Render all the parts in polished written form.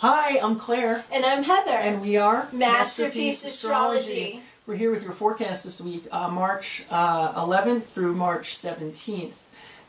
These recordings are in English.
Hi, I'm Claire. And I'm Heather. And we are Masterpeace Astrology. We're here with your forecast this week, March 11th through March 17th.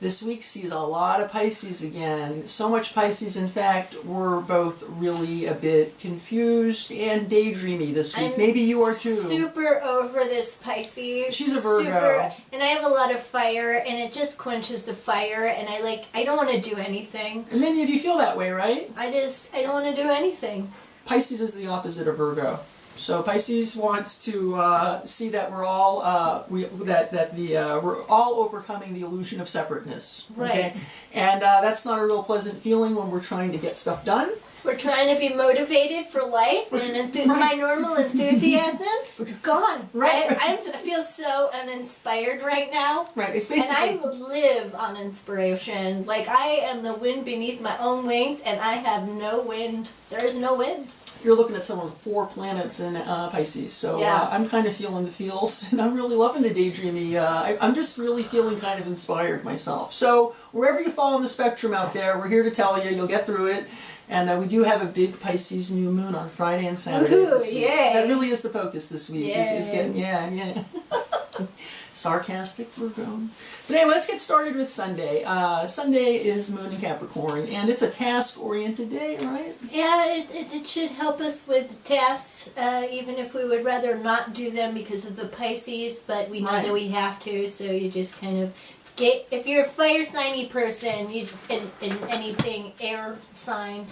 This week sees a lot of Pisces again. So much Pisces, in fact, we're both really a bit confused and daydreamy this week. Maybe you are too. Super over this Pisces. She's a Virgo. And I have a lot of fire, and it just quenches the fire, and I don't want to do anything. And many of you feel that way, right? I don't want to do anything. Pisces is the opposite of Virgo. So Pisces wants to see that we're all we're all overcoming the illusion of separateness. Okay? Right. And that's not a real pleasant feeling when we're trying to get stuff done. We're trying to be motivated for life, and my normal enthusiasm gone. Right. I feel so uninspired right now. Right. It's basically, and I live on inspiration. Like, I am the wind beneath my own wings, and I have no wind. There is no wind. You're looking at some of the 4 planets in Pisces, so yeah. I'm kind of feeling the feels, and I'm really loving the daydreamy. I'm just really feeling kind of inspired myself. So wherever you fall on the spectrum out there, we're here to tell you, you'll get through it. And we do have a big Pisces new moon on Friday and Saturday. Ooh, this week. yay. That really is the focus this week. Yay. Is getting, yeah. Sarcastic Virgo. But anyway, let's get started with Sunday. Sunday is Moon in Capricorn, and it's a task-oriented day, right? Yeah, it should help us with tasks, even if we would rather not do them because of the Pisces, but we know that we have to, so you just kind of if you're a fire signy person, in anything air sign,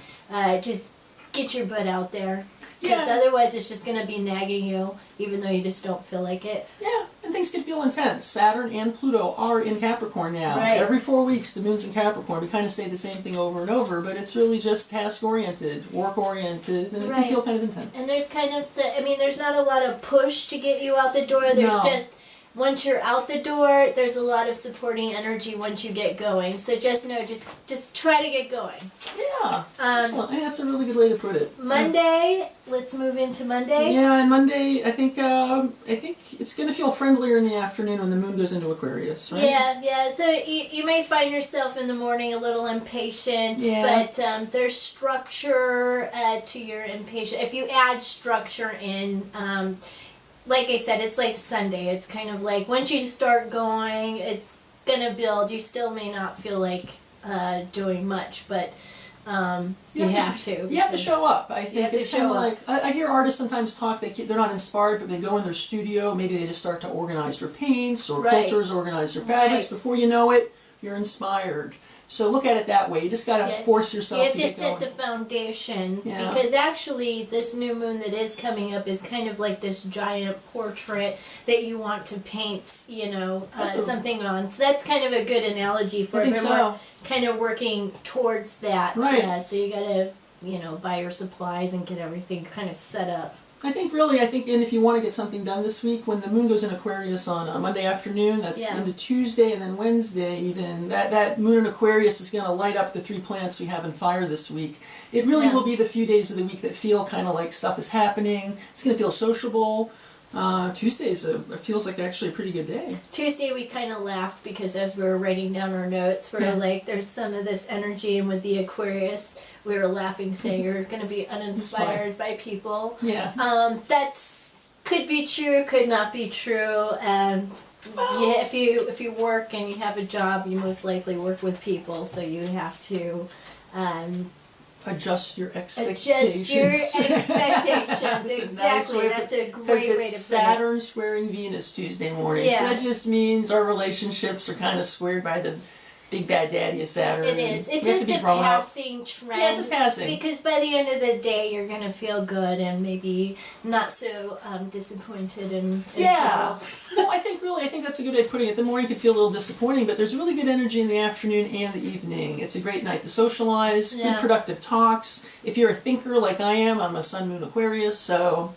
just get your butt out there. Because otherwise it's just going to be nagging you, even though you just don't feel like it. Yeah, and things can feel intense. Saturn and Pluto are in Capricorn now. Right. Every 4 weeks the moon's in Capricorn. We kind of say the same thing over and over, but it's really just task-oriented, work-oriented, and it can feel kind of intense. And there's kind of, there's not a lot of push to get you out the door. There's just, once you're out the door, there's a lot of supporting energy once you get going. So just know, just try to get going. Yeah, excellent. I think that's a really good way to put it. Monday, let's move into Monday. Yeah, and Monday, I think it's going to feel friendlier in the afternoon when the moon goes into Aquarius, right? Yeah. So you may find yourself in the morning a little impatient, but there's structure to your impatience. If you add structure in, like I said, it's like Sunday. It's kind of like once you start going, it's going to build. You still may not feel like doing much, but you have to. You have to show up. I think it's kind of like, I hear artists sometimes talk, they're not inspired, but they go in their studio, maybe they just start to organize their paints or quilters, organize their fabrics. Before you know it, you're inspired. So look at it that way. You just got to force yourself to get going. You have to set the foundation, because actually this new moon that is coming up is kind of like this giant portrait that you want to paint, something on. So that's kind of a good analogy for it. We're kind of working towards that. Right. So you got to, buy your supplies and get everything kind of set up. I think, and if you want to get something done this week, when the moon goes in Aquarius on a Monday afternoon, that's into Tuesday and then Wednesday even, that moon in Aquarius is going to light up the 3 planets we have in fire this week. It really will be the few days of the week that feel kind of like stuff is happening. It's going to feel sociable. Tuesday's feels like actually a pretty good day. Tuesday we kind of laughed because as we were writing down our notes, we're like, there's some of this energy, and with the Aquarius, we were laughing, saying you're going to be uninspired by people. Yeah. That's could be true, could not be true. If you work and you have a job, you most likely work with people, so you have to. Adjust your expectations. Exactly. That's a great way to put it. Because it's Saturn squaring Venus Tuesday morning. Yeah. So that just means our relationships are kind of squared by the big bad daddy of Saturn. It is. It's just a passing trend. Yeah, it's just passing. Because by the end of the day, you're going to feel good and maybe not so disappointed and No, I think that's a good way of putting it. The morning can feel a little disappointing, but there's really good energy in the afternoon and the evening. It's a great night to socialize, good productive talks. If you're a thinker like I am, I'm a Sun, Moon, Aquarius, so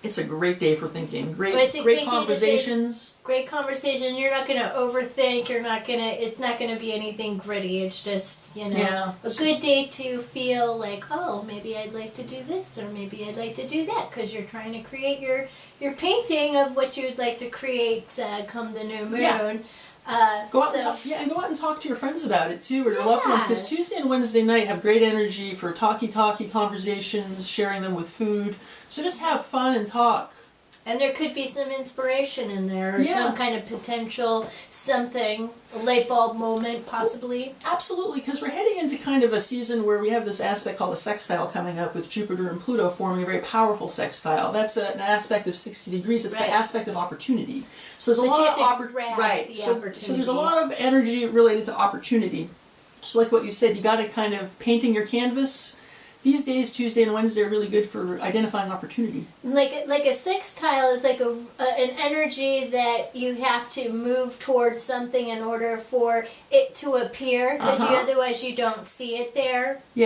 it's a great day for thinking. Great conversations. Great conversation. You're not going to overthink. It's not going to be anything gritty. It's just, a good day to feel like, oh, maybe I'd like to do this, or maybe I'd like to do that, because you're trying to create your painting of what you'd like to create come the new moon. Go out and go out and talk to your friends about it too, or your loved ones, because Tuesday and Wednesday night have great energy for talky conversations, sharing them with food. So just have fun and talk. And there could be some inspiration in there, or some kind of potential something, a light bulb moment, possibly. Well, absolutely, because we're heading into kind of a season where we have this aspect called a sextile coming up with Jupiter and Pluto forming a very powerful sextile. That's an aspect of 60 degrees. It's the aspect of opportunity. So there's a lot of opportunity. So there's a lot of energy related to opportunity. So like what you said, you got to kind of painting your canvas. These days, Tuesday and Wednesday, are really good for identifying opportunity. Like a sextile is like an energy that you have to move towards something in order for it to appear, because otherwise you don't see it there. So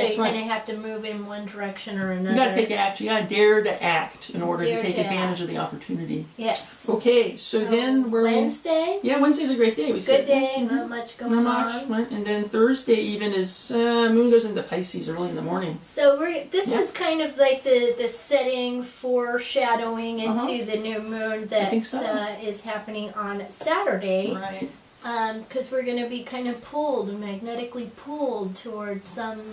you kind of have to move in one direction or another. You got to take action. You got to dare to act in order to take advantage of the opportunity. Yes. Okay, so then we're Wednesday. Yeah, Wednesday's a great day. Good day. Not much going on. Not much, right? And then Thursday even is moon goes into Pisces early in the morning. So this is kind of like the setting, foreshadowing into the new moon that is happening on Saturday. Right. Because we're going to be kind of magnetically pulled towards some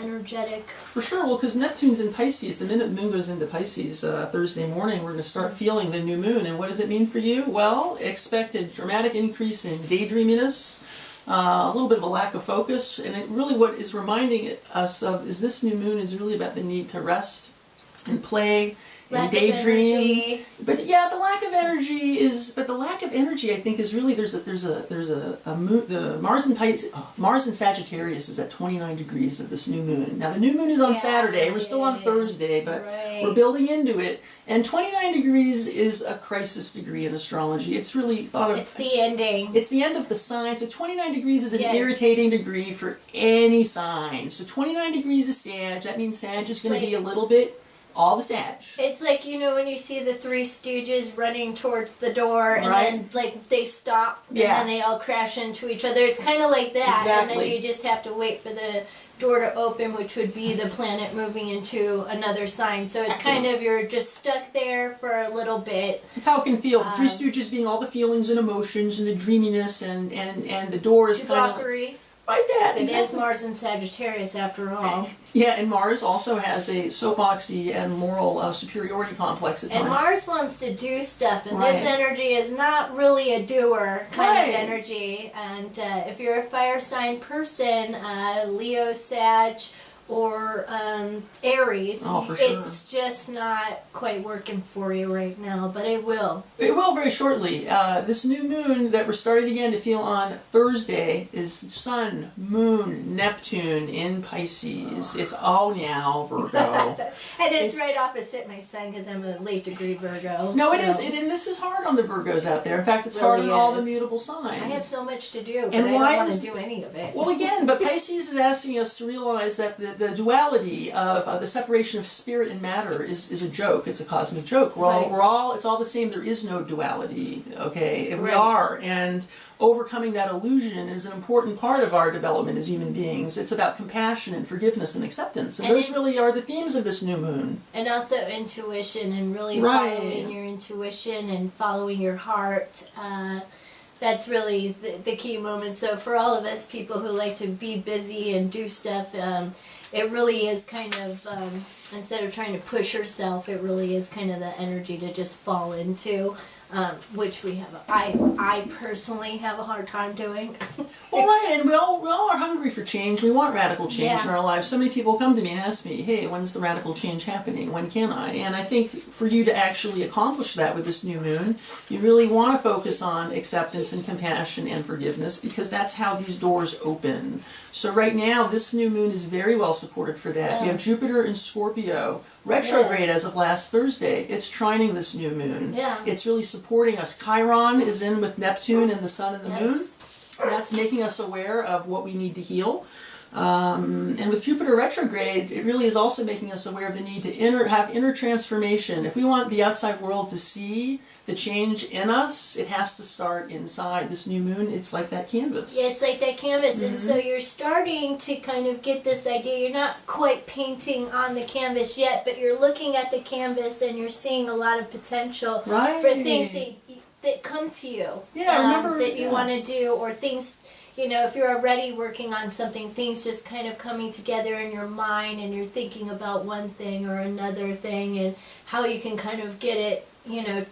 energetic. For sure. Well, because Neptune's in Pisces. The minute the moon goes into Pisces Thursday morning, we're going to start feeling the new moon. And what does it mean for you? Well, expect a dramatic increase in daydreaminess. A little bit of a lack of focus, and really what is reminding us of is this new moon is really about the need to rest and play and daydream. But the lack of energy I think is really there's a moon, the Mars in Sagittarius is at 29 degrees of this new moon. Now the new moon is on Saturday. We're still on Thursday, but we're building into it. And 29 degrees is a crisis degree in astrology. It's really thought of... It's the ending. It's the end of the sign. So 29 degrees is an irritating degree for any sign. So 29 degrees is Sag. That means Sag is going to be a little bit... all the Sag. It's like, when you see the Three Stooges running towards the door, and then, like, they stop, and then they all crash into each other. It's kind of like that. Exactly. And then you just have to wait for the door to open, which would be the planet moving into another sign. So it's kind of, you're just stuck there for a little bit. That's how it can feel. The Three Stooges being all the feelings and emotions and the dreaminess, and the door is kind of... Like that, exactly. It is Mars in Sagittarius, after all. Yeah, and Mars also has a soapboxy and moral superiority complex at times. And Mars wants to do stuff, and this energy is not really a doer kind of energy. And if you're a fire sign person, Leo, Sag, or Aries, it's just not quite working for you right now, but it will. It will very shortly. This new moon that we're starting again to feel on Thursday is Sun, Moon, Neptune in Pisces. It's all now, Virgo. And it's right opposite my sun, because I'm a late degree Virgo. No, it is. And this is hard on the Virgos out there. In fact, it's hard on all the mutable signs. I have so much to do, but I don't want to do any of it. Well, again, but Pisces is asking us to realize that the duality of the separation of spirit and matter is a joke. It's a cosmic joke. It's all the same. There is no duality. Okay, we are, and overcoming that illusion is an important part of our development as human beings. It's about compassion and forgiveness and acceptance, and those really are the themes of this new moon. And also intuition, and really following your intuition and following your heart. That's really the key moment. So for all of us people who like to be busy and do stuff, it really is kind of, instead of trying to push yourself, it really is kind of the energy to just fall into, which I personally have a hard time doing. Well, and we all are hungry for change. We want radical change in our lives. So many people come to me and ask me, hey, when's the radical change happening? When can I? And I think for you to actually accomplish that with this new moon, you really want to focus on acceptance and compassion and forgiveness, because that's how these doors open. So right now, this new moon is very well supported for that. We have Jupiter in Scorpio, retrograde as of last Thursday. It's trining this new moon. It's really supporting us. Chiron is in with Neptune and the sun and the moon. That's making us aware of what we need to heal. And with Jupiter retrograde, it really is also making us aware of the need to have inner transformation. If we want the outside world to see the change in us, it has to start inside. This new moon, it's like that canvas. Yeah, it's like that canvas. And so you're starting to kind of get this idea. You're not quite painting on the canvas yet, but you're looking at the canvas and you're seeing a lot of potential for things that that come to you. Yeah, remember that you want to do, or things, you know, if you're already working on something, things just kind of coming together in your mind, and you're thinking about one thing or another thing, and how you can kind of get it, you know,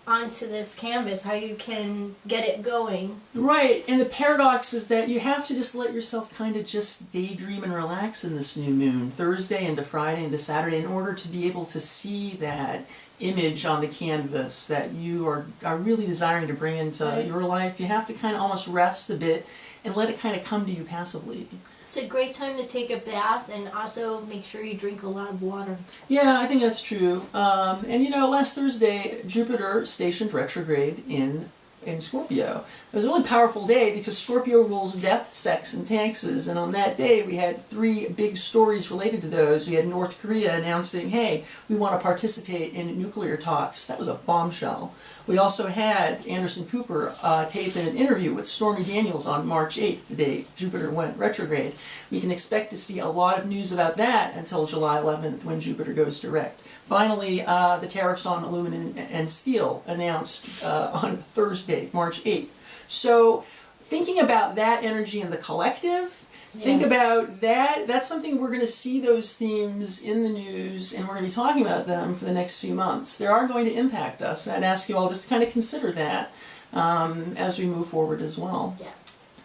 onto this canvas, how you can get it going. Right, and the paradox is that you have to just let yourself kind of just daydream and relax in this new moon, Thursday into Friday into Saturday, in order to be able to see that image on the canvas that you are really desiring to bring into your life. You have to kind of almost rest a bit and let it kind of come to you passively. It's a great time to take a bath, and also make sure you drink a lot of water. Yeah, I think that's true. And you know, last Thursday, Jupiter stationed retrograde in Scorpio. It was a really powerful day because Scorpio rules death, sex, and taxes. And on that day, we had 3 big stories related to those. We had North Korea announcing, hey, we want to participate in nuclear talks. That was a bombshell. We also had Anderson Cooper tape an interview with Stormy Daniels on March 8th, the day Jupiter went retrograde. We can expect to see a lot of news about that until July 11th when Jupiter goes direct. Finally, the tariffs on aluminum and steel announced on Thursday, March 8th. So thinking about that energy in the collective, think about that. That's something we're going to see those themes in the news, and we're going to be talking about them for the next few months. They are going to impact us. I'd ask you all just to kind of consider that as we move forward as well. Yeah.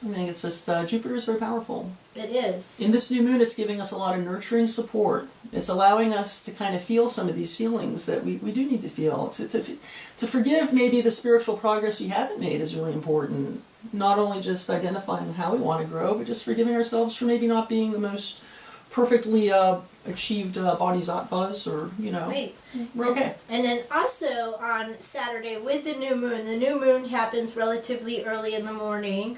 I think it's just, Jupiter is very powerful. It is. In this new moon, it's giving us a lot of nurturing support. It's allowing us to kind of feel some of these feelings that we do need to feel. To forgive maybe the spiritual progress we haven't made is really important. Not only just identifying how we want to grow, but just forgiving ourselves for maybe not being the most perfectly achieved bodhisattvas, or, you know, we're okay. And then also on Saturday with the new moon happens relatively early in the morning.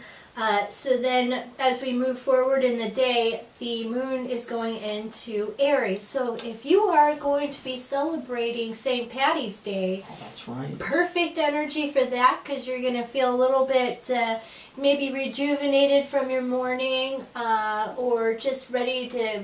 So then as we move forward in the day, the moon is going into Aries. So if you are going to be celebrating St. Patty's Day, that's right. Perfect energy for that, because you're going to feel a little bit maybe rejuvenated from your morning, or just ready to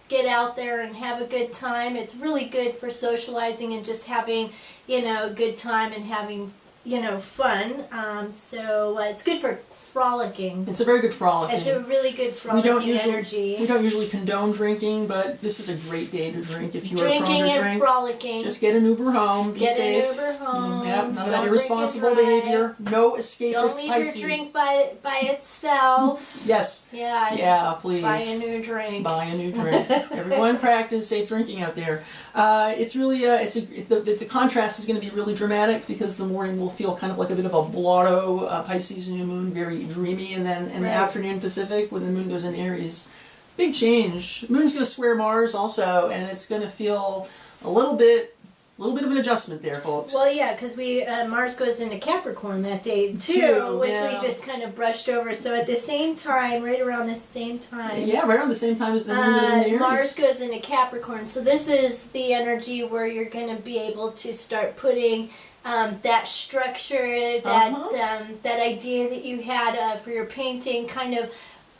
get out there and have a good time. It's really good for socializing and just having, you know, a good time and having, you know, fun. So it's good for frolicking. It's a very good frolicking. It's a really good frolicking energy. We don't usually condone drinking, but this is a great day to drink if you are prone to Drinking and drink. Frolicking. Just get an Uber home. Be safe. Get an Uber home. Yep, none of that irresponsible behavior. No escapist Don't leave Pisces. your drink by itself. Yes. Yeah. Yeah, please. Buy a new drink. Buy a new drink. Everyone practice safe drinking out there. It's really the contrast is going to be really dramatic, because the morning will feel kind of like a bit of a blotto Pisces new moon, very dreamy, and then in the afternoon Pacific when the moon goes in Aries, big change. Moon's going to square Mars also, and it's going to feel a little bit of an adjustment there, folks. Well, yeah, because Mars goes into Capricorn that day too, which we just kind of brushed over. So at the same time, right around the same time. Yeah, right around the same time as the moon goes into Aries. Mars goes into Capricorn. So this is the energy where you're going to be able to start putting that structure, that idea that you had for your painting, kind of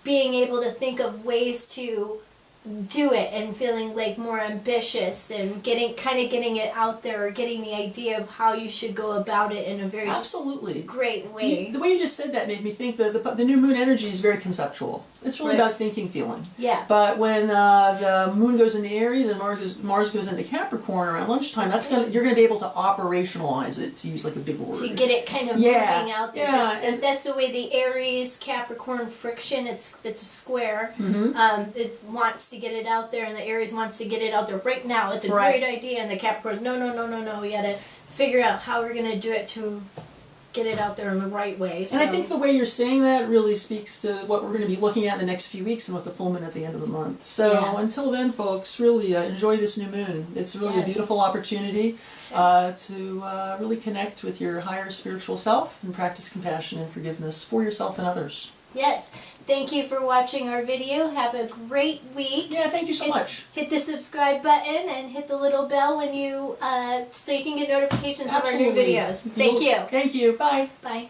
being able to think of ways to do it and feeling like more ambitious and getting it out there, or getting the idea of how you should go about it in a very great way. The way you just said that made me think that the new moon energy is very conceptual. It's really about thinking, feeling. Yeah. But when the moon goes into Aries and Mars goes into Capricorn around lunchtime, you're going to be able to operationalize it, to use like a big word. To get it kind of moving out there. Yeah. And that's the way the Aries Capricorn friction. It's a square. Mm-hmm. It wants to get it out there, and the Aries wants to get it out there right now. It's a great idea, and the Capricorn's no. We got to figure out how we're going to do it to get it out there in the right way. So. And I think the way you're saying that really speaks to what we're going to be looking at in the next few weeks, and with the full moon at the end of the month. So until then, folks, really enjoy this new moon. It's really a beautiful opportunity to really connect with your higher spiritual self and practice compassion and forgiveness for yourself and others. Yes. Thank you for watching our video. Have a great week. Yeah, thank you so much. Hit the subscribe button and hit the little bell when you so you can get notifications of our new videos. Thank you. Thank you. Bye. Bye.